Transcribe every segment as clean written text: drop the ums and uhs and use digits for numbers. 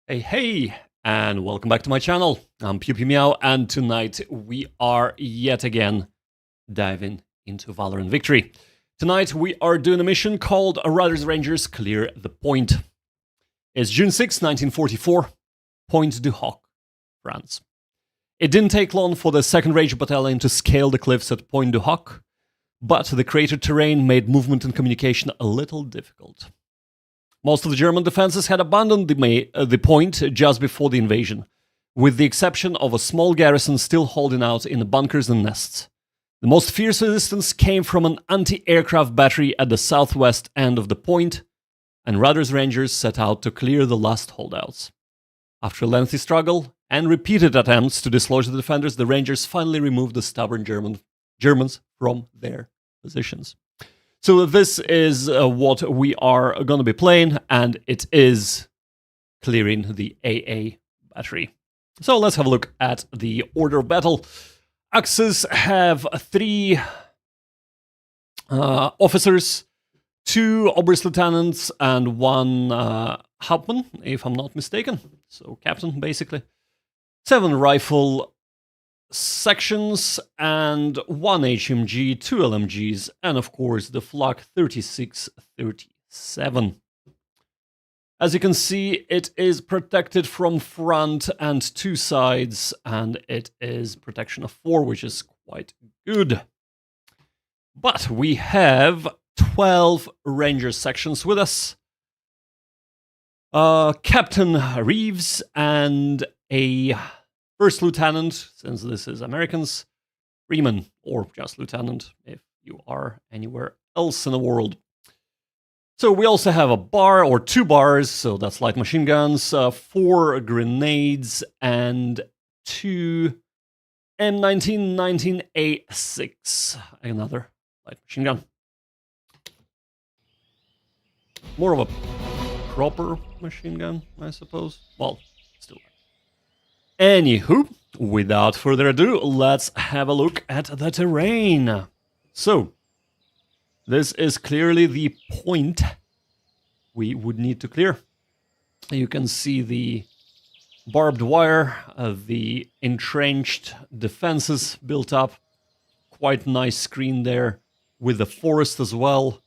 Hey, and welcome back to my channel. I'm Pew Pew Meow, and tonight we are yet again diving into Valor Victory. Tonight we are doing a mission called Rudder's Rangers Clear the Point. It's June 6, 1944, Pointe-du-Hoc, France. It didn't take long for the 2nd Ranger Battalion to scale the cliffs at Pointe-du-Hoc, but the cratered terrain made movement and communication a little difficult. Most of the German defenses had abandoned the point just before the invasion, with the exception of a small garrison still holding out in the bunkers and nests. The most fierce resistance came from an anti-aircraft battery at the southwest end of the point, and Rudder's Rangers set out to clear the last holdouts. After a lengthy struggle and repeated attempts to dislodge the defenders, the Rangers finally removed the stubborn Germans from their positions. So this is what we are going to be playing, and it is clearing the AA battery. So let's have a look at the order of battle. Axes have 3 officers, 2 Oberst Lieutenants, and 1 Hauptmann, if I'm not mistaken. So captain, basically. 7 rifle sections and 1 HMG, 2 LMGs, and of course the Flak 36-37. As you can see, it is protected from front and 2 sides, and it is protection of 4, which is quite good. But we have 12 Ranger sections with us. Captain Reeves and a First Lieutenant, since this is Americans, Freeman, or just Lieutenant if you are anywhere else in the world. So we also have a bar, or 2 bars, so that's light machine guns, 4 grenades, and 2 M19-19A6, another light machine gun. More of a proper machine gun, I suppose. Well, still. Anywho, without further ado, let's have a look at the terrain. So, this is clearly the point we would need to clear. You can see the barbed wire, the entrenched defenses built up. Quite nice screen there with the forest as well.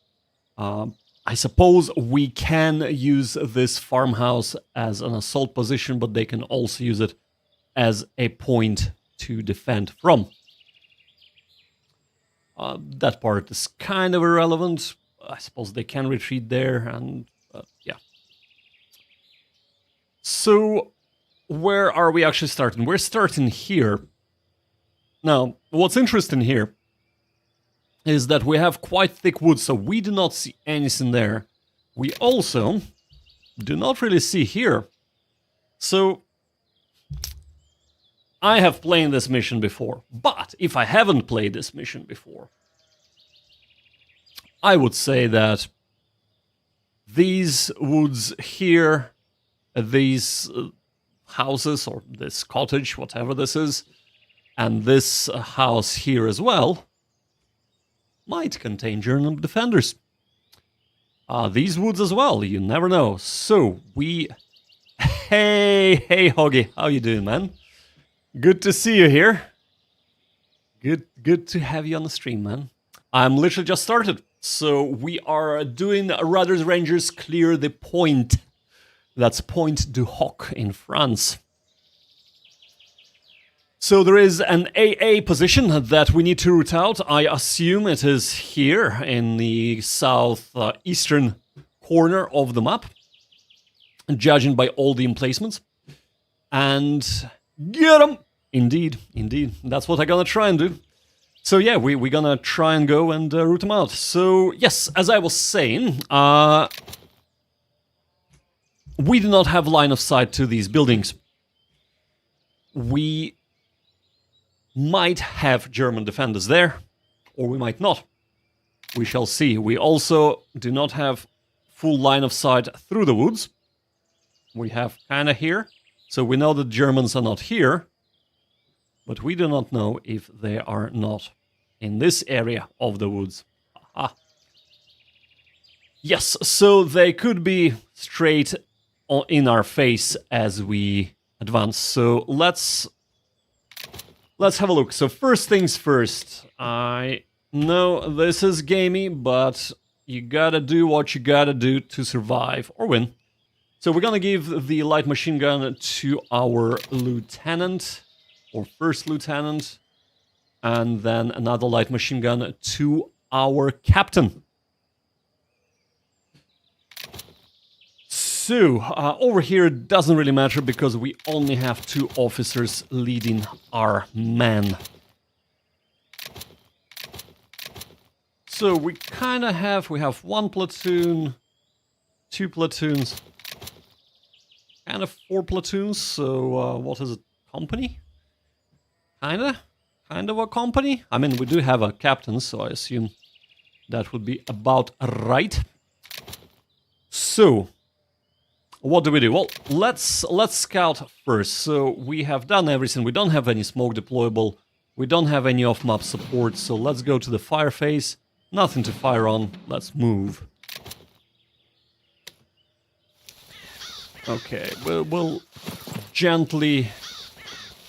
I suppose we can use this farmhouse as an assault position, but they can also use it as a point to defend from. That part is kind of irrelevant. I suppose they can retreat there, and yeah. So, where are we actually starting? We're starting here. Now, what's interesting here is that we have quite thick woods, so we do not see anything there. We also do not really see here. So, I have played this mission before, but if I haven't played this mission before, I would say that these woods here, these houses, or this cottage, whatever this is, and this house here as well, might contain German defenders. These woods as well, you never know. So, Hey, Hoggy, how you doing, man? Good to see you here. Good to have you on the stream, man. I'm literally just started. So we are doing Rudder's Rangers Clear the Point. That's Pointe-du-Hoc in France. So there is an AA position that we need to root out. I assume it is here in the southeastern corner of the map, judging by all the emplacements. And get 'em! Indeed. That's what I'm gonna try and do. So yeah, we're gonna try and go and root them out. So yes, as I was saying, we do not have line of sight to these buildings. We might have German defenders there, or we might not. We shall see. We also do not have full line of sight through the woods. We have kinda here. So we know the Germans are not here, but we do not know if they are not in this area of the woods. Aha. Yes, so they could be straight in our face as we advance. So let's have a look. So first things first. I know this is gamey, but you gotta do what you gotta do to survive or win. So we're gonna give the light machine gun to our lieutenant, or first lieutenant, and then another light machine gun to our captain. So, over here it doesn't really matter because we only have 2 officers leading our men. So we kind of have, we have 1 platoon, 2 platoons, kind of 4 platoons, so what is it, company? Kind of a company? I mean, we do have a captain, so I assume that would be about right. So, what do we do? Well, let's scout first. So we have done everything. We don't have any smoke deployable. We don't have any off-map support. So let's go to the fire phase. Nothing to fire on. Let's move. Okay, we'll gently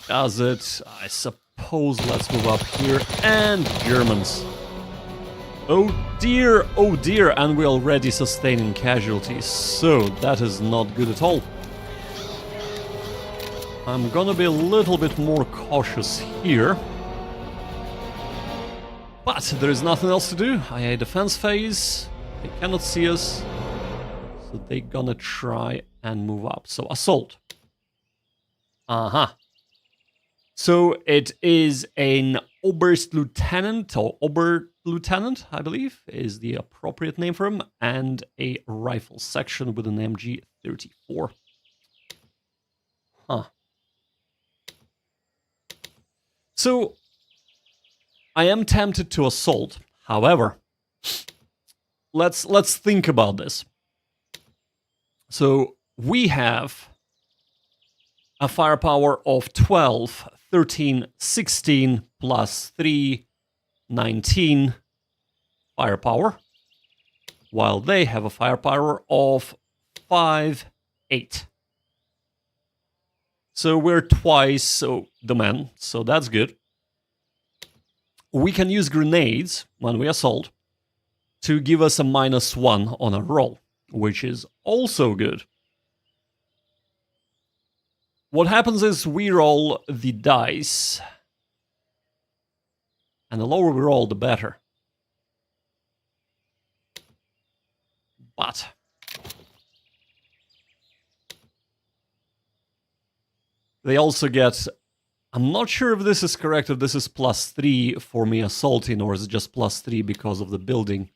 does it. I suppose let's move up here. And Germans. Oh dear, and we're already sustaining casualties, so that is not good at all. I'm gonna be a little bit more cautious here. But there is nothing else to do. IA defense phase, they cannot see us, so they're gonna try and move up. So assault. So it is an Oberst Lieutenant, or Oberlieutenant, I believe, is the appropriate name for him, and a rifle section with an MG34. So, I am tempted to assault. However, let's think about this. So, we have a firepower of 12, 13, 16, plus 3, 19 firepower, while they have a firepower of 5, 8. So we're twice the men, so that's good. We can use grenades when we assault to give us a -1 on a roll, which is also good. What happens is we roll the dice, and the lower we roll, the better. But they also get, I'm not sure if this is correct, if this is +3 for me assaulting, or is it just +3 because of the building.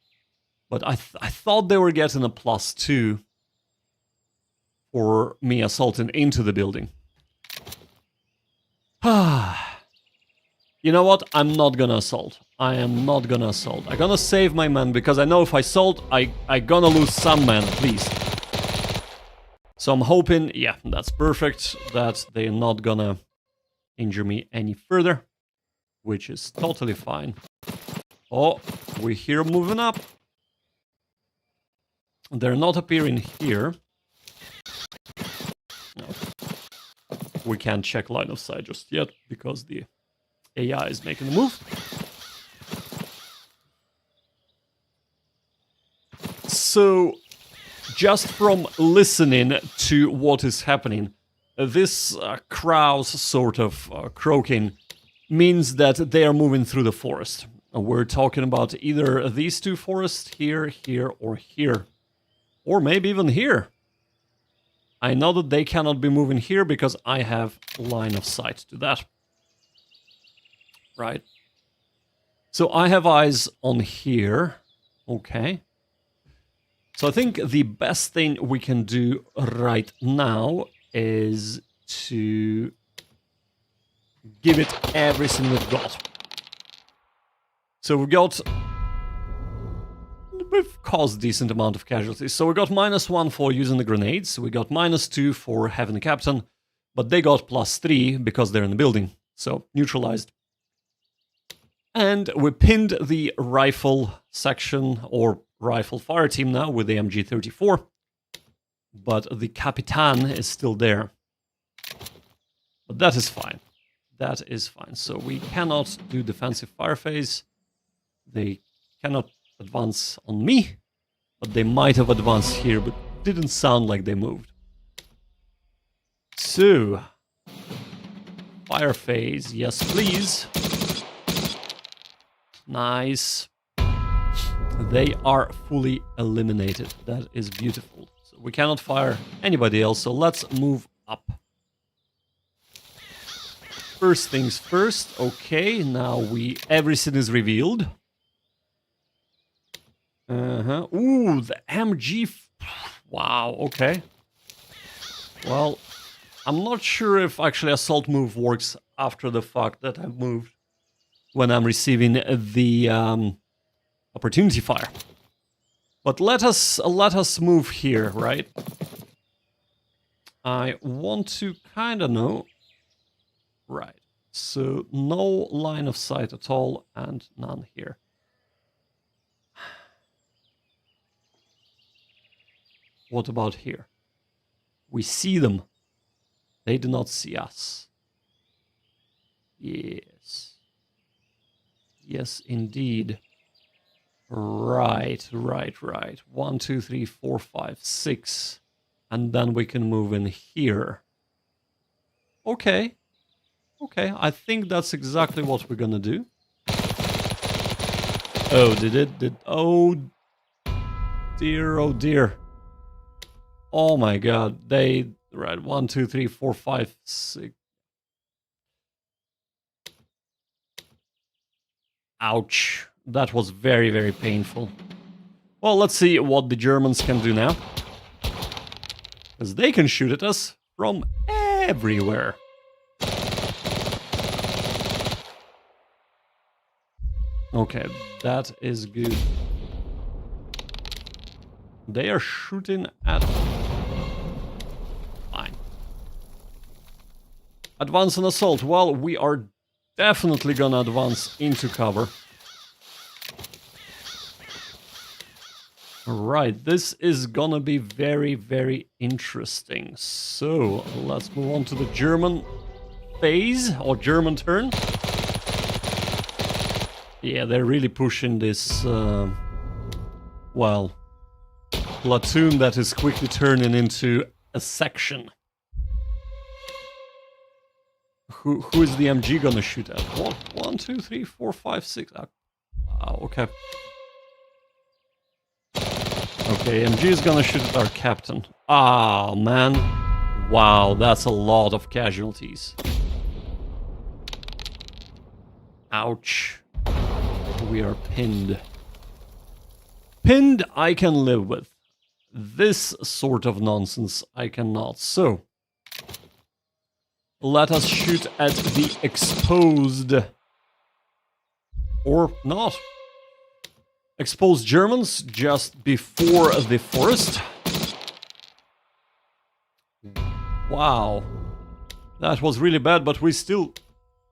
But I thought they were getting a +2 for me assaulting into the building. You know what? I'm not gonna assault. I am not gonna assault. I'm gonna save my men, because I know if I assault, I'm gonna lose some men, at least. So I'm hoping, yeah, that's perfect, that they're not gonna injure me any further, which is totally fine. Oh, we hear moving up. They're not appearing here. No. We can't check line of sight just yet, because the AI is making a move. So, just from listening to what is happening, this crow's sort of croaking means that they are moving through the forest. We're talking about either these 2 forests, here, here, or here. Or maybe even here. I know that they cannot be moving here because I have line of sight to that. Right. So I have eyes on here. Okay. So I think the best thing we can do right now is to give it everything we've got. So we've caused a decent amount of casualties. So we got -1 for using the grenades. We got -2 for having the captain. But they got +3 because they're in the building. So neutralized. And we pinned the rifle section, or rifle fire team now, with the MG34. but the Capitan is still there. But that is fine. That is fine. So we cannot do defensive fire phase. They cannot advance on me, but they might have advanced here, but didn't sound like they moved. So, fire phase, yes please. Nice. They are fully eliminated. That is beautiful. So we cannot fire anybody else, so let's move up. First things first. Okay, now everything is revealed. Ooh, the MG. Wow, okay. Well, I'm not sure if actually assault move works after the fact that I've moved when I'm receiving the opportunity fire. But let us move here, right? I want to kind of know. Right. So no line of sight at all and none here. What about here? We see them. They do not see us. Yes. Yes, indeed. Right. 1, 2, 3, 4, 5, 6. And then we can move in here. Okay. Okay, I think that's exactly what we're gonna do. Oh, oh dear, oh dear. Oh my god, right, 1, 2, 3, 4, 5, 6. Ouch, that was very, very painful. Well, let's see what the Germans can do now. Because they can shoot at us from everywhere. Okay, that is good. They are shooting at... Fine. Advance and assault. Well, we are definitely gonna advance into cover. Alright, this is gonna be very, very interesting. So, let's move on to the German phase, or German turn. Yeah, they're really pushing this, well, platoon that is quickly turning into a section. Who is the MG gonna shoot at? 1, 2, 3, 4, 5, 6. Wow, okay. Okay, MG is gonna shoot at our captain. Ah, man. Wow, that's a lot of casualties. Ouch. We are pinned. Pinned I can live with. This sort of nonsense I cannot. So, let us shoot at the exposed... Or not. Exposed Germans just before the forest. Wow. That was really bad, but we still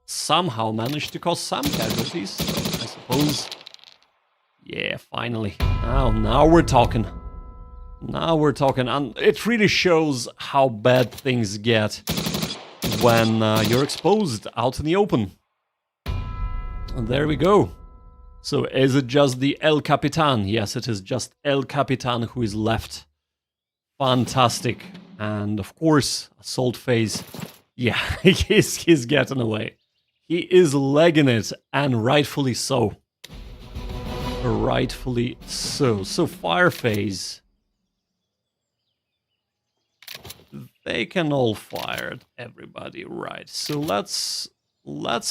somehow managed to cause some casualties. So I suppose... Yeah, finally. Now we're talking. Now we're talking. And it really shows how bad things get when you're exposed out in the open. And there we go. So is it just the El Capitan? Yes, it is just El Capitan who is left. Fantastic. And of course, assault phase. Yeah, he's getting away. He is legging it, and rightfully so. Rightfully so. So fire phase. They can all fire at everybody, right? So let's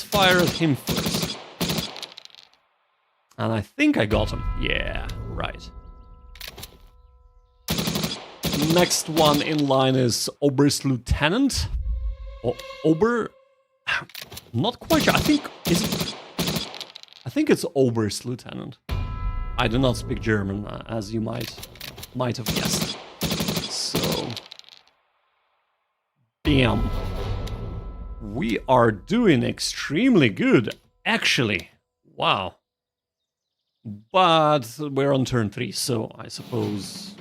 fire at him first. And I think I got him. Yeah, right. Next one in line is Oberst Lieutenant. Or Ober... Not quite sure. I think it's Oberst Lieutenant. I do not speak German, as you might have guessed. So... Damn. We are doing extremely good, actually. Wow. But we're on turn 3, so I suppose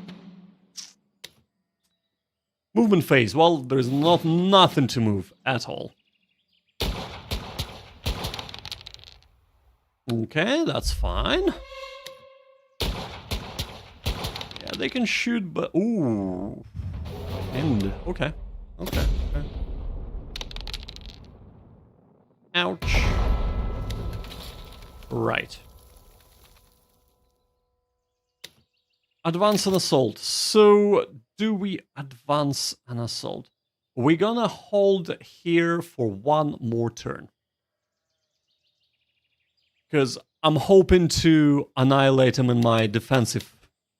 Movement phase. Well, there's nothing to move at all. Okay, that's fine. Yeah, they can shoot, but... Ooh. End. Okay. Okay. Ouch. Right. Advance and assault. So, do we advance and assault? We're gonna hold here for one more turn. Because I'm hoping to annihilate them in my defensive,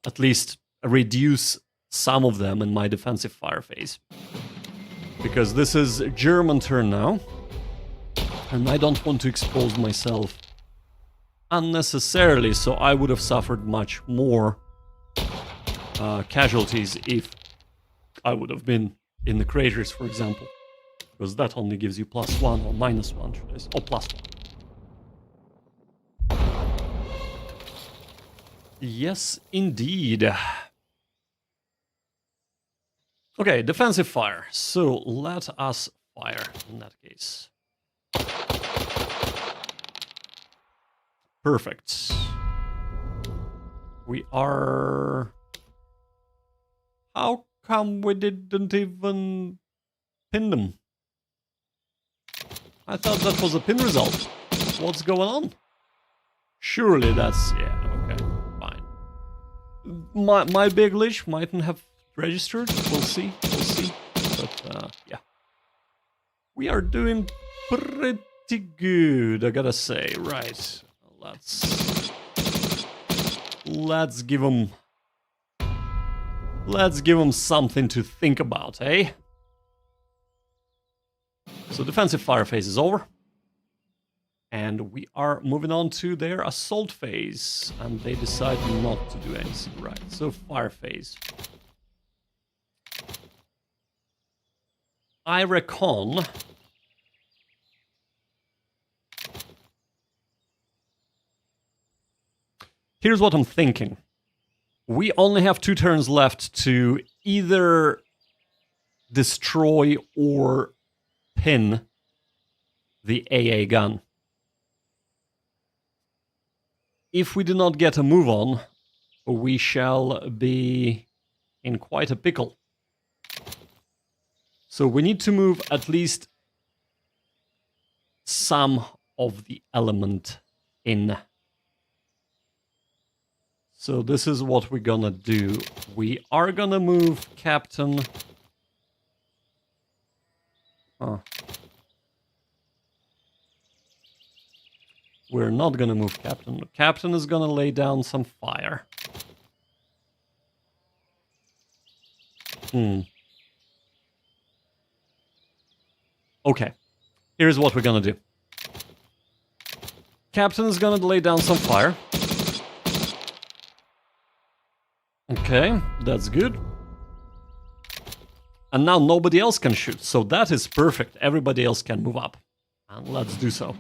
at least reduce some of them in my defensive fire phase. Because this is German turn now. And I don't want to expose myself unnecessarily, so I would have suffered much more casualties if I would have been in the craters, for example. Because that only gives you +1 or -1, should I say. Or +1. Yes, indeed. Okay, defensive fire. So let us fire in that case. Perfect. We are... How come we didn't even pin them? I thought that was a pin result. What's going on? Surely that's... Yeah, okay, fine. My big glitch mightn't have registered. We'll see, we'll see. But, yeah. We are doing pretty good, I gotta say. Right. Let's give them... Let's give them something to think about, eh? So defensive fire phase is over. And we are moving on to their assault phase. And they decide not to do anything. Right, so fire phase. I reckon... Here's what I'm thinking. We only have 2 turns left to either destroy or pin the AA gun. If we do not get a move on, we shall be in quite a pickle. So we need to move at least some of the element in. So this is what we're gonna do. We are gonna move Captain. We're not gonna move Captain. Captain is gonna lay down some fire. Okay. Here's what we're gonna do. Captain is gonna lay down some fire. Okay, that's good. And now nobody else can shoot, so that is perfect. Everybody else can move up. And let's do so.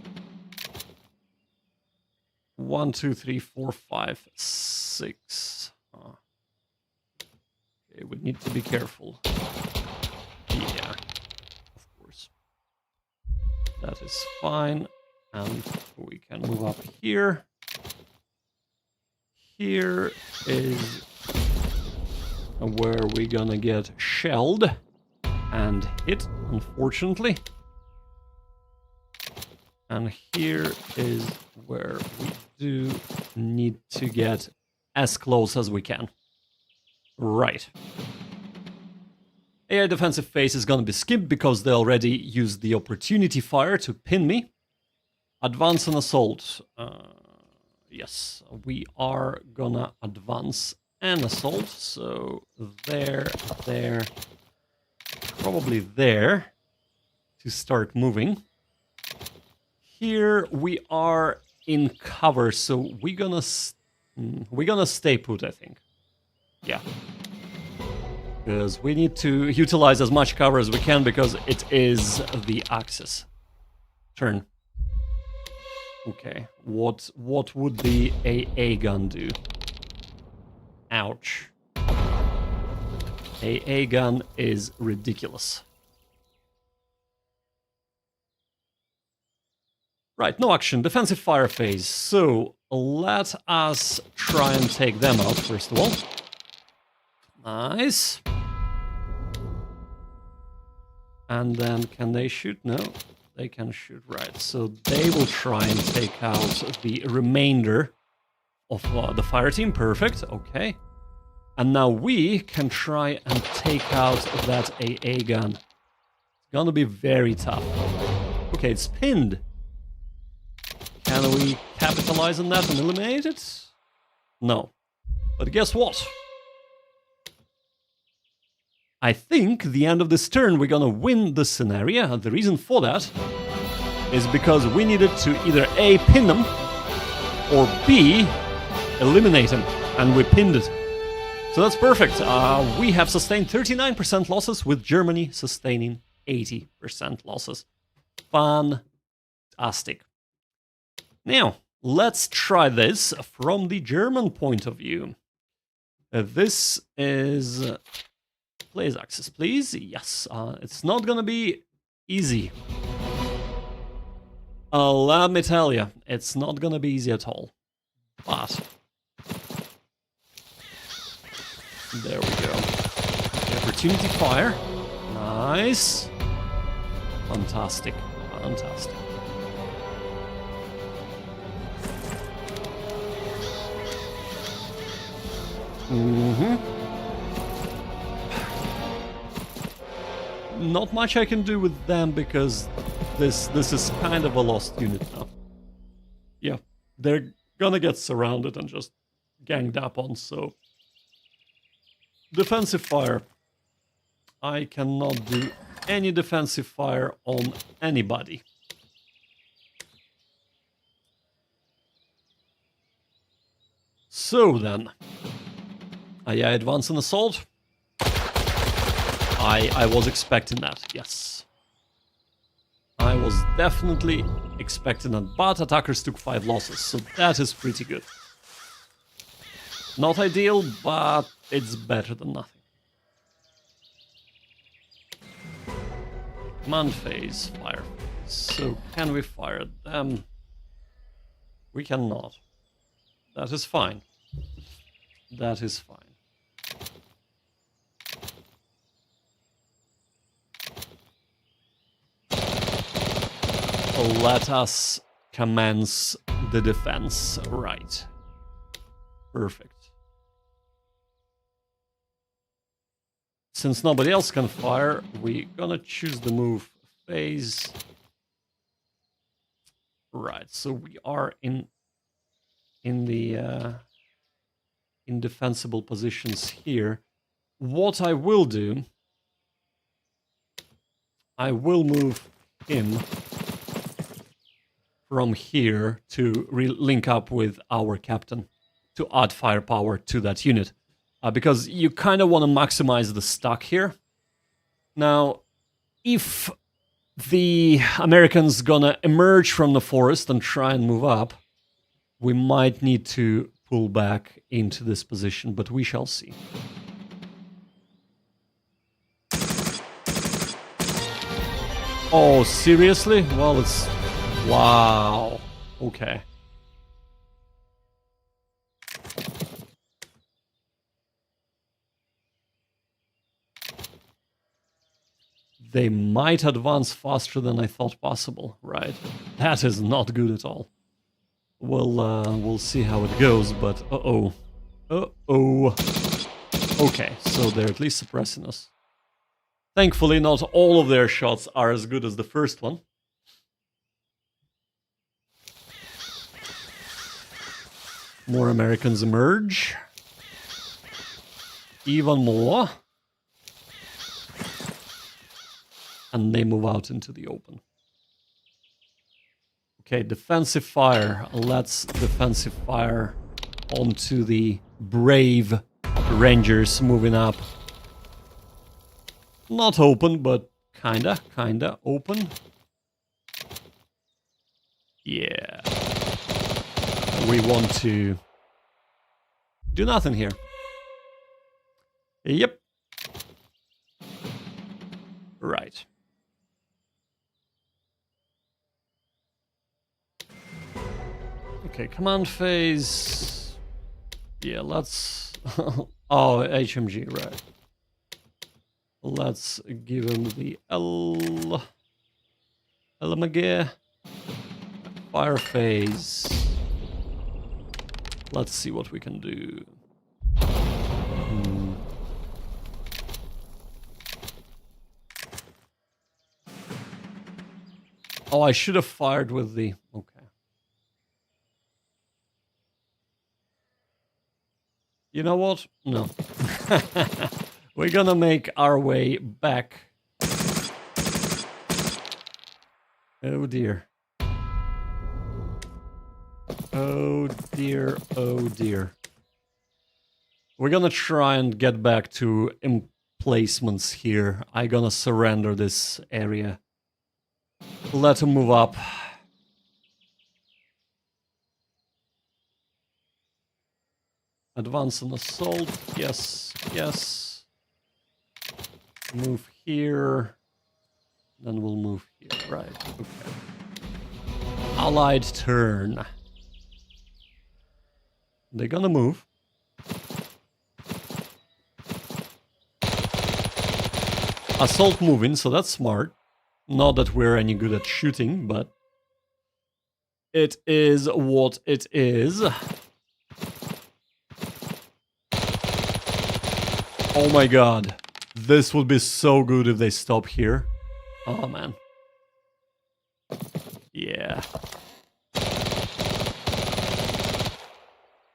1, 2, 3, 4, 5, 6. Okay, we need to be careful. Yeah, of course. That is fine. And we can move up here. Here is where we're gonna get shelled and hit, unfortunately. And here is where we do need to get as close as we can. Right. AI defensive phase is gonna be skipped because they already used the opportunity fire to pin me. Advance and assault. Yes, we are gonna advance and assault. So there, probably there to start moving. Here we are in cover, so we're gonna stay put, I think. Yeah. Because we need to utilize as much cover as we can because it is the Axis turn. Okay, what would the AA gun do? Ouch. AA gun is ridiculous. Right, no action, defensive fire phase. So let us try and take them out first of all. Nice. And then can they shoot? No, they can shoot, right. So they will try and take out the remainder of the fire team. Perfect, okay. And now we can try and take out that AA gun. It's gonna be very tough. Okay, it's pinned. Can we capitalize on that and eliminate it? No. But guess what? I think the end of this turn we're gonna win the scenario. The reason for that is because we needed to either A, pin them, or B, eliminate them. And we pinned it. So that's perfect. We have sustained 39% losses, with Germany sustaining 80% losses. Fantastic. Now, let's try this from the German point of view. This is... Place access, please. Yes, it's not gonna be easy. Let me tell you, it's not gonna be easy at all. But... there we go. The opportunity fire. Nice. Fantastic. Fantastic. Not much I can do with them because this is kind of a lost unit now. Yeah, they're gonna get surrounded and just ganged up on, so... Defensive fire. I cannot do any defensive fire on anybody. So then... yeah, advance and assault. I was expecting that, yes. I was definitely expecting that, but attackers took 5 losses, so that is pretty good. Not ideal, but it's better than nothing. Command phase, fire phase. So can we fire them? We cannot. That is fine. That is fine. Let us commence the defense. Right. Perfect. Since nobody else can fire, we're gonna choose the move phase. Right, so we are in the indefensible positions here. What I will do, I will move him from here to link up with our captain to add firepower to that unit. Because you kind of want to maximize the stack here. Now, if the Americans gonna emerge from the forest and try and move up, we might need to pull back into this position, but we shall see. Oh, seriously? Well, it's... wow. Okay. They might advance faster than I thought possible, right? That is not good at all. We'll see how it goes, but uh-oh. Uh-oh. Okay, so they're at least suppressing us. Thankfully, not all of their shots are as good as the first one. More Americans emerge. Even more. And they move out into the open. Okay, defensive fire. Let's defensive fire onto the brave Rangers moving up. Not open, but kinda open. Yeah. We want to do nothing here. Yep. Right. Okay, command phase. Yeah, let's... oh, HMG, right. Let's give him the Elamage. Fire phase. Let's see what we can do. Oh, I should have fired with the... Okay. You know what? No. We're gonna make our way back. Oh dear. Oh dear, oh dear. We're gonna try and get back to emplacements here. I'm gonna surrender this area. Let him move up. Advance and assault. Yes, yes. Move here. Then we'll move here. Right, okay. Allied turn. They're gonna move. Assault moving, so that's smart. Not that we're any good at shooting, but it is what it is. Oh my god. This would be so good if they stop here. Oh man. Yeah.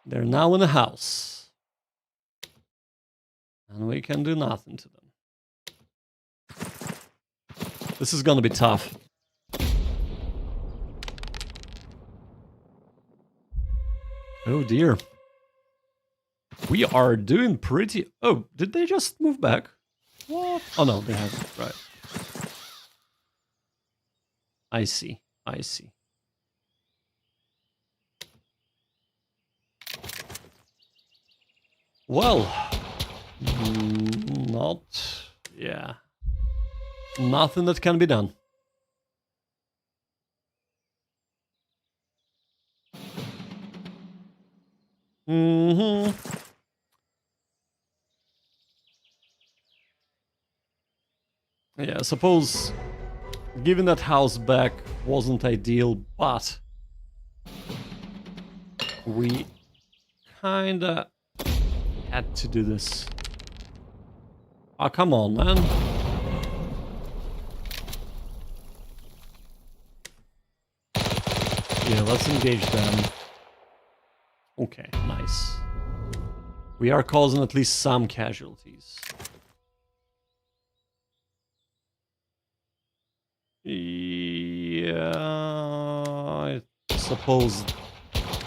They're now in the house. And we can do nothing to them. This is gonna be tough. Oh dear. We are doing pretty... Oh, did they just move back? What? Oh no, they haven't. Right. I see. I see. Well, not... Yeah. Nothing that can be done. Mm-hmm. Yeah, I suppose giving that house back wasn't ideal, but we kinda had to do this. Oh, come on, man. Yeah, let's engage them. Okay, nice. We are causing at least some casualties. Yeah, I suppose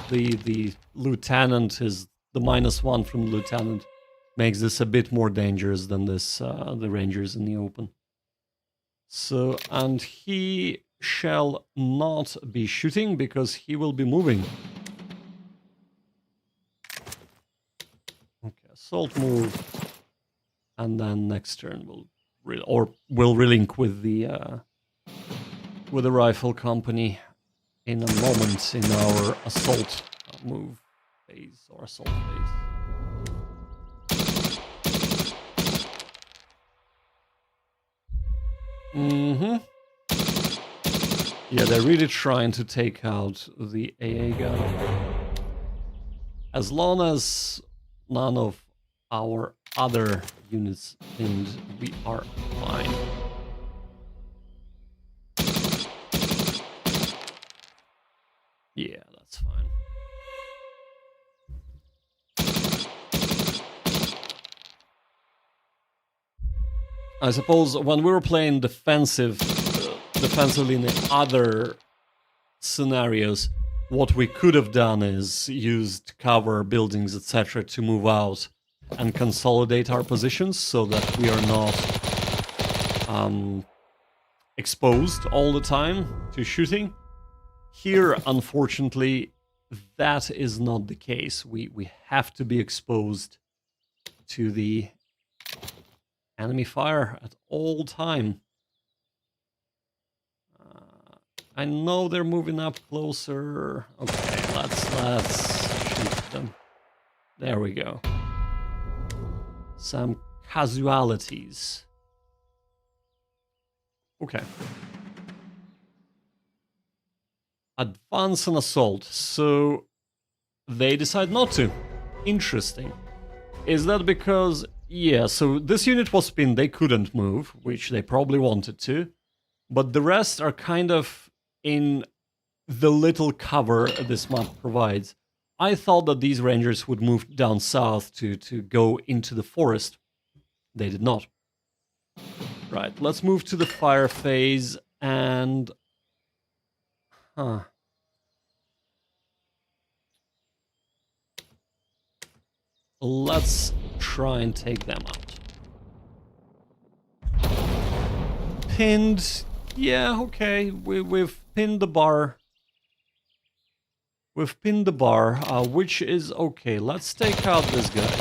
the lieutenant is the -1 from the lieutenant makes this a bit more dangerous than this the Rangers in the open. So, and he shall not be shooting because he will be moving. Okay, assault move, and then next turn we'll relink with the rifle company in a moment in our assault move phase or assault phase. Mm-hmm. Yeah, they're really trying to take out the AA gun. As long as none of our other units pinned, we are fine. Yeah, that's fine. I suppose when we were playing defensively in the other scenarios, what we could have done is used cover, buildings, etc. to move out and consolidate our positions so that we are not exposed all the time to shooting. Here, unfortunately, that is not the case. We have to be exposed to the enemy fire at all time. I know they're moving up closer. Okay, let's shoot them. There we go. Some casualties. Okay. Advance and assault. So they decide not to. Interesting. Is that because... Yeah, so this unit was pinned, they couldn't move, which they probably wanted to. But the rest are kind of in the little cover this map provides. I thought that these rangers would move down south to go into the forest. They did not. Right, let's move to the fire phase and... Let's try and take them out. Pinned. Yeah, okay. We've pinned the bar. We've pinned the bar, which is okay. Let's take out this guy.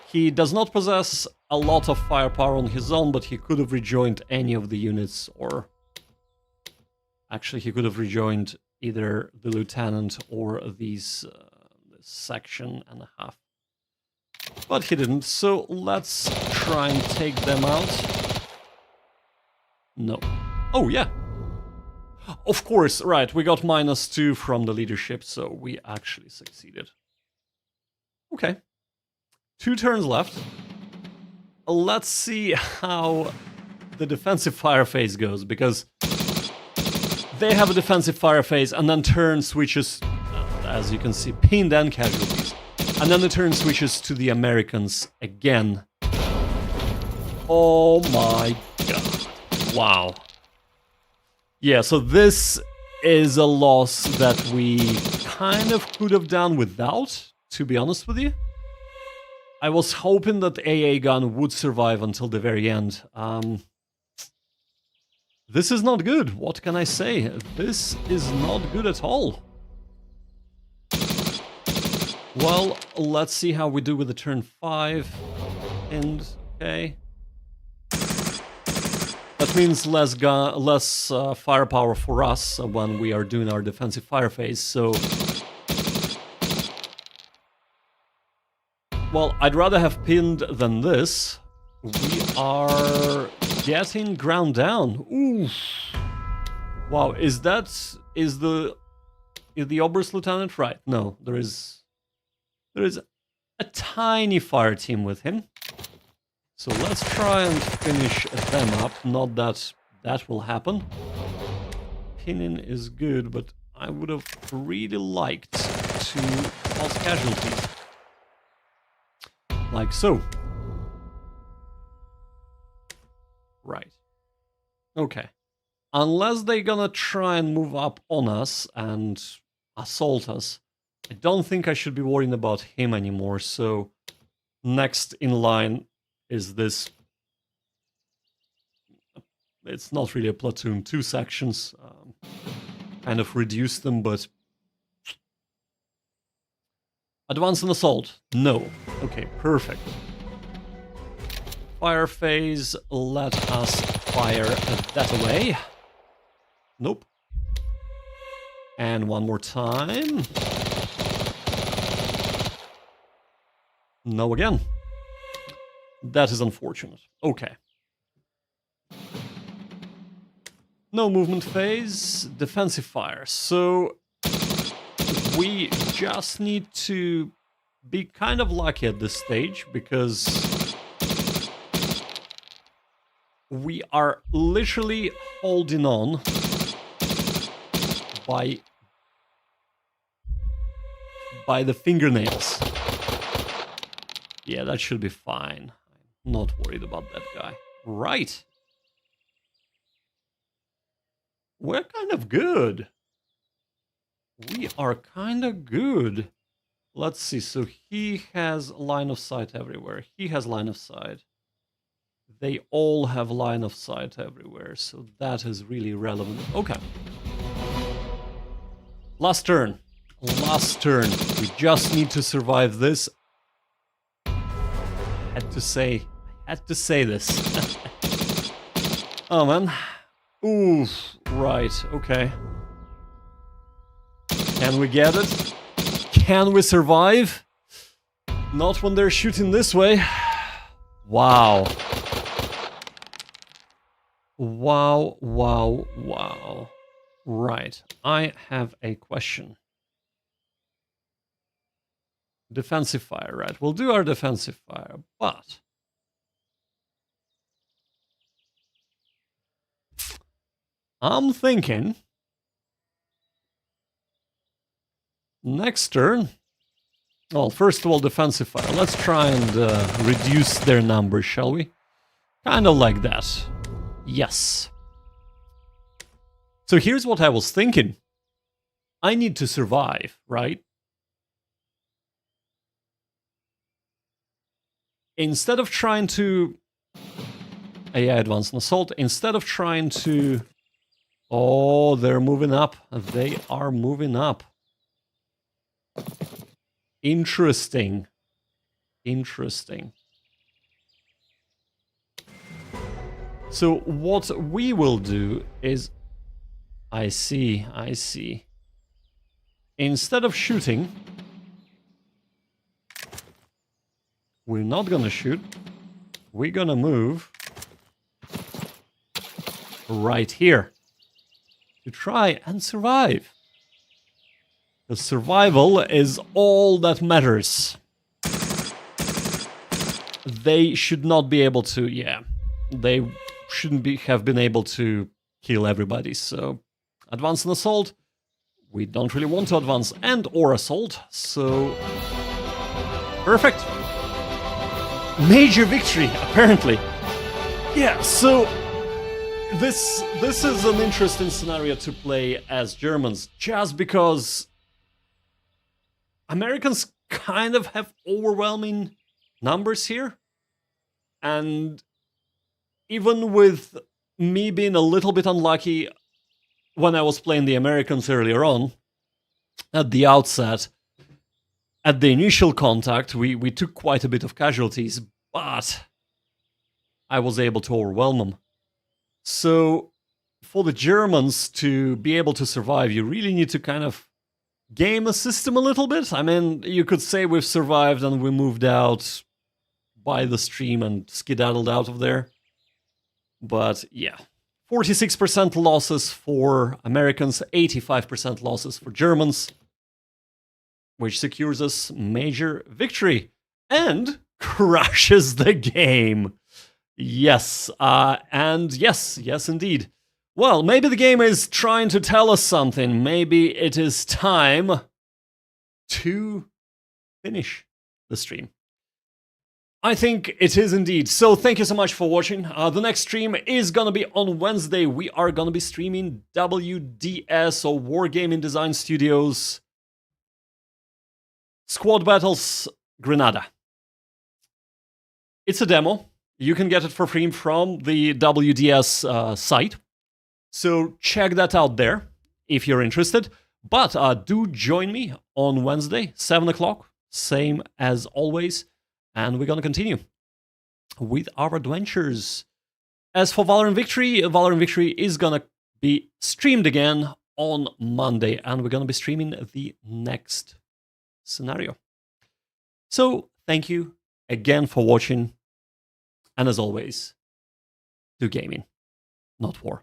He does not possess a lot of firepower on his own, but he could have rejoined any of the units, or... Actually, he could have rejoined either the lieutenant or these... section and a half. But he didn't, so let's try and take them out. No. Oh, yeah. Of course, right, we got -2 from the leadership, so we actually succeeded. Okay. 2 turns left. Let's see how the defensive fire phase goes, because they have a defensive fire phase and then turn switches, as you can see, pinned and casualties. And then the turn switches to the Americans again. Oh my god. Wow. Yeah, so this is a loss that we kind of could have done without, to be honest with you. I was hoping that AA gun would survive until the very end. This is not good. What can I say? This is not good at all. Well, let's see how we do with the turn 5. And, okay. That means less firepower for us when we are doing our defensive fire phase, so... Well, I'd rather have pinned than this. We are getting ground down. Ooh. Wow, is the Oberst Lieutenant right? No, there is a tiny fire team with him. So let's try and finish them up. Not that that will happen. Pinning is good, but I would have really liked to cause casualties. Like so. Right. Okay. Unless they're gonna try and move up on us and assault us, I don't think I should be worrying about him anymore, so next in line is this. It's not really a platoon, 2 sections. Kind of reduce them, but... Advance and assault? No. Okay, perfect. Fire phase, let us fire that away. Nope. And one more time. No again. That is unfortunate. Okay. No movement phase, defensive fire. So we just need to be kind of lucky at this stage, because we are literally holding on by the fingernails. Yeah, that should be fine. I'm not worried about that guy. Right. We're kind of good. We are kind of good. Let's see. So he has line of sight everywhere. He has line of sight. They all have line of sight everywhere. So that is really relevant. Okay. Last turn. Last turn. We just need to survive this. I had to say this. Oh man. Oof, right, okay. Can we get it? Can we survive? Not when they're shooting this way. Wow. Wow, wow, wow. Right, I have a question. Defensive fire, right? We'll do our defensive fire, but... I'm thinking... Next turn... Well, first of all, defensive fire. Let's try and reduce their numbers, shall we? Kind of like that. Yes. So here's what I was thinking. I need to survive, right? Instead of trying to... yeah, advance and assault. Instead of trying to... Oh, they're moving up. They are moving up. Interesting. Interesting. So what we will do is... I see, I see. Instead of shooting... We're not gonna shoot. We're gonna move... right here. To try and survive. The survival is all that matters. They should not be able to, yeah. They shouldn't have been able to kill everybody, so... Advance and assault. We don't really want to advance and or assault, so... Perfect. Major victory, apparently. Yeah, so... This is an interesting scenario to play as Germans, just because... Americans kind of have overwhelming numbers here. And even with me being a little bit unlucky when I was playing the Americans earlier on, at the outset, at the initial contact, we took quite a bit of casualties, but I was able to overwhelm them. So for the Germans to be able to survive, you really need to kind of game a system a little bit. I mean, you could say we've survived and we moved out by the stream and skedaddled out of there. But yeah, 46% losses for Americans, 85% losses for Germans, which secures us major victory and crashes the game. Yes, and yes indeed. Well, maybe the game is trying to tell us something. Maybe it is time to finish the stream. I think it is indeed. So thank you so much for watching. The next stream is going to be on Wednesday. We are going to be streaming WDS, or Wargaming Design Studios Squad Battles Grenada. It's a demo. You can get it for free from the WDS site. So check that out there if you're interested. But do join me on Wednesday, 7 o'clock, same as always. And we're going to continue with our adventures. As for Valor Victory is going to be streamed again on Monday. And we're going to be streaming the next scenario. So thank you again for watching. And as always, do gaming, not war.